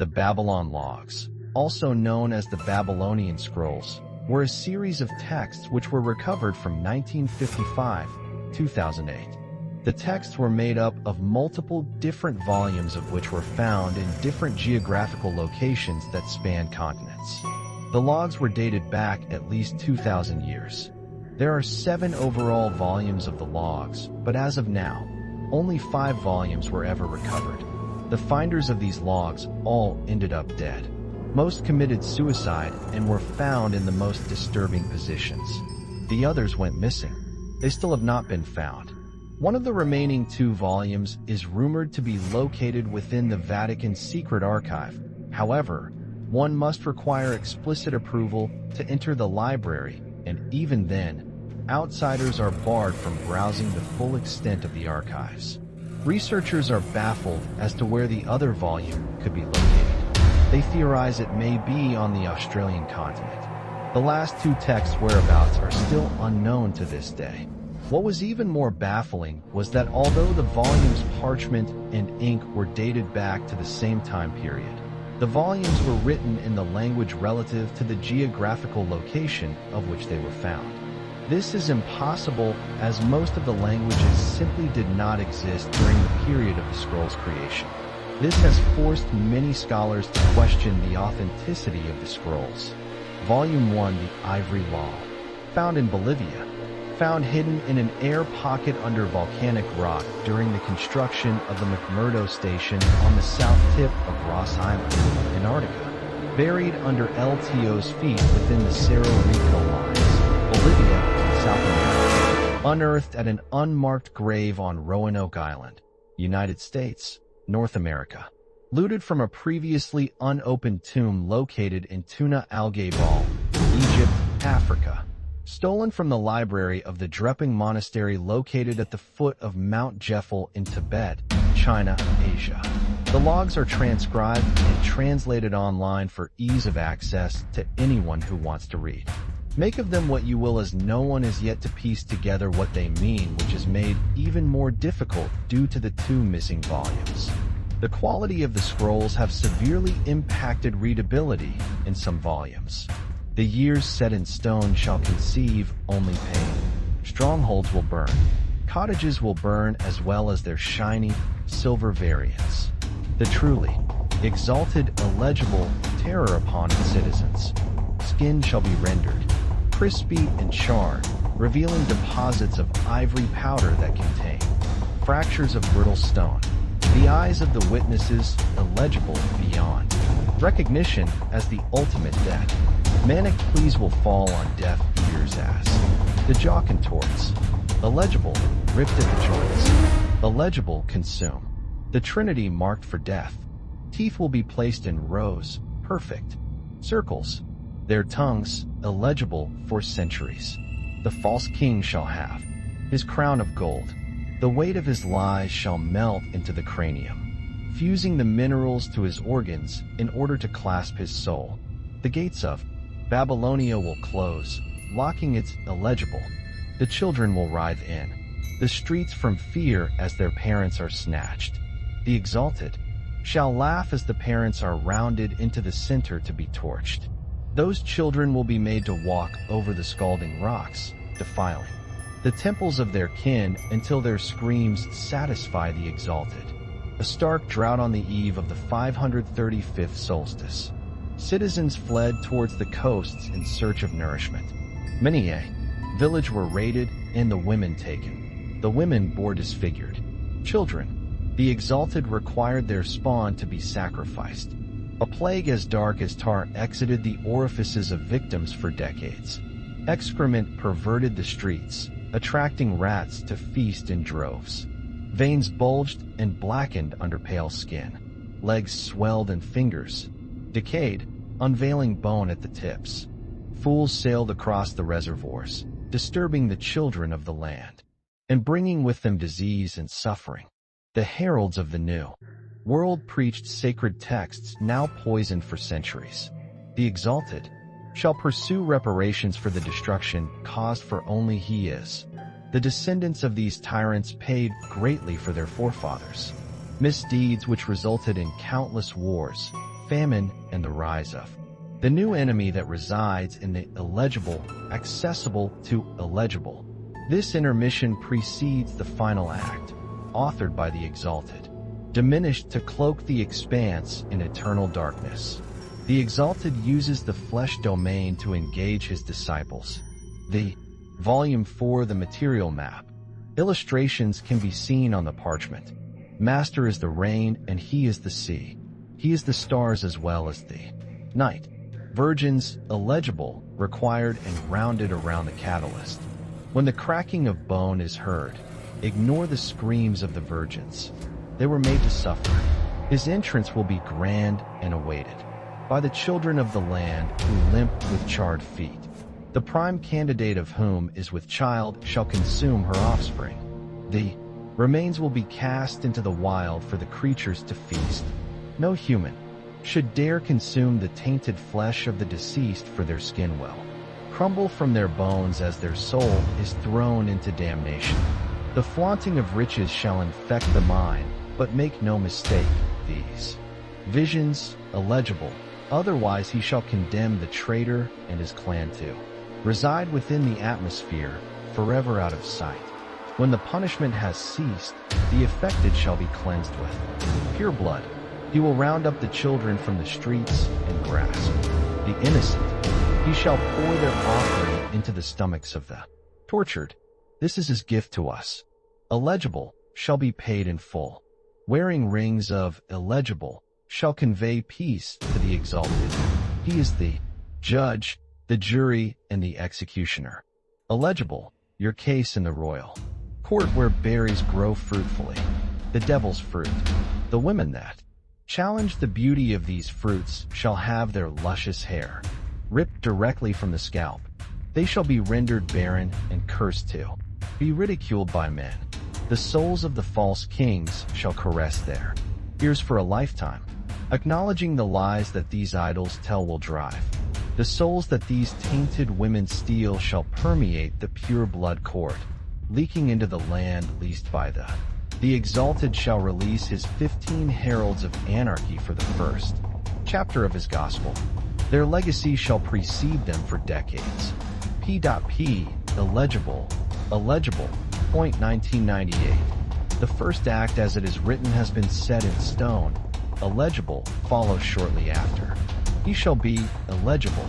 The Babylon Logs, also known as the Babylonian Scrolls, were a series of texts which were recovered from 1955-2008. The texts were made up of multiple different volumes of which were found in different geographical locations that spanned continents. The logs were dated back at least 2,000 years. There are 7 overall volumes of the logs, but as of now, only 5 volumes were ever recovered. The finders of these logs all ended up dead. Most committed suicide and were found in the most disturbing positions. The others went missing. They still have not been found. One of the remaining 2 volumes is rumored to be located within the Vatican's secret archive. However, one must require explicit approval to enter the library, and even then, outsiders are barred from browsing the full extent of the archives. Researchers are baffled as to where the other volume could be located. They theorize it may be on the Australian continent. The last 2 texts' whereabouts are still unknown to this day. What was even more baffling was that although the volume's parchment and ink were dated back to the same time period, the volumes were written in the language relative to the geographical location of which they were found. This is impossible as most of the languages simply did not exist during the period of the scroll's creation. This has forced many scholars to question the authenticity of the scrolls. Volume 1, The Ivory Law, found in Bolivia, found hidden in an air pocket under volcanic rock during the construction of the McMurdo Station on the south tip of Ross Island, Antarctica, buried under LTO's feet within the Cerro Rico lines, Bolivia, South America, unearthed at an unmarked grave on Roanoke Island, United States, North America, looted from a previously unopened tomb located in Tuna Algae Ball, Egypt, Africa, stolen from the library of the Drepung Monastery located at the foot of Mount Jeffel in Tibet, China, Asia. The logs are transcribed and translated online for ease of access to anyone who wants to read. Make of them what you will, as no one is yet to piece together what they mean, which is made even more difficult due to the 2 missing volumes. The quality of the scrolls have severely impacted readability in some volumes. The years set in stone shall conceive only pain. Strongholds will burn. Cottages will burn, as well as their shiny, silver variants. The truly exalted, illegible terror upon its citizens. Skin shall be rendered crispy and charred, revealing deposits of ivory powder that contain fractures of brittle stone. The eyes of the witnesses illegible beyond recognition as the ultimate death. Manic pleas will fall on deaf ears as the jaw contorts. Illegible, ripped at the joints. Illegible, consume. The Trinity marked for death. Teeth will be placed in rows, perfect circles. Their tongues, illegible for centuries. The false king shall have his crown of gold. The weight of his lies shall melt into the cranium, fusing the minerals to his organs in order to clasp his soul. The gates of Babylonia will close, locking its illegible. The children will writhe in the streets from fear as their parents are snatched. The exalted shall laugh as the parents are rounded into the center to be torched. Those children will be made to walk over the scalding rocks, defiling the temples of their kin until their screams satisfy the exalted. A stark drought on the eve of the 535th solstice. Citizens fled towards the coasts in search of nourishment. Many a village were raided and the women taken. The women bore disfigured children. The exalted required their spawn to be sacrificed. A plague as dark as tar exited the orifices of victims for decades. Excrement perverted the streets, attracting rats to feast in droves. Veins bulged and blackened under pale skin. Legs swelled and fingers decayed, unveiling bone at the tips. Fools sailed across the reservoirs, disturbing the children of the land, and bringing with them disease and suffering. The heralds of the new world preached sacred texts now poisoned for centuries. The exalted shall pursue reparations for the destruction caused, for only he is. The descendants of these tyrants paid greatly for their forefathers. Misdeeds which resulted in countless wars, famine, and the rise of the new enemy that resides in the illegible, accessible to illegible. This intermission precedes the final act, authored by the Exalted, diminished to cloak the expanse in eternal darkness. The Exalted uses the flesh domain to engage his disciples. The Volume 4, the material map. Illustrations can be seen on the parchment. Master is the rain and he is the sea. He is the stars as well as the night. Virgins, illegible, required and rounded around the catalyst. When the cracking of bone is heard, ignore the screams of the virgins. They were made to suffer. His entrance will be grand and awaited by the children of the land who limp with charred feet. The prime candidate of whom is with child shall consume her offspring. The remains will be cast into the wild for the creatures to feast. No human should dare consume the tainted flesh of the deceased, for their skin will crumble from their bones as their soul is thrown into damnation. The flaunting of riches shall infect the mind, but make no mistake, these visions, illegible, otherwise he shall condemn the traitor and his clan to reside within the atmosphere, forever out of sight. When the punishment has ceased, the affected shall be cleansed with pure blood. He will round up the children from the streets and grasp the innocent. He shall pour their offering into the stomachs of the tortured. This is his gift to us. Illegible shall be paid in full. Wearing rings of illegible shall convey peace to the Exalted. He is the judge, the jury, and the executioner. Illegible, your case in the royal court where berries grow fruitfully. The devil's fruit. The women that challenge the beauty of these fruits shall have their luscious hair ripped directly from the scalp. They shall be rendered barren and cursed to be ridiculed by men. The souls of the false kings shall caress their ears for a lifetime. Acknowledging the lies that these idols tell will drive the souls that these tainted women steal shall permeate the pure blood cord, leaking into the land leased by the Exalted shall release his 15 heralds of anarchy for the first chapter of his gospel. Their legacy shall precede them for decades. P.P. Illegible. Point 1998. The first act as it is written has been set in stone. Illegible follows shortly after. He shall be illegible.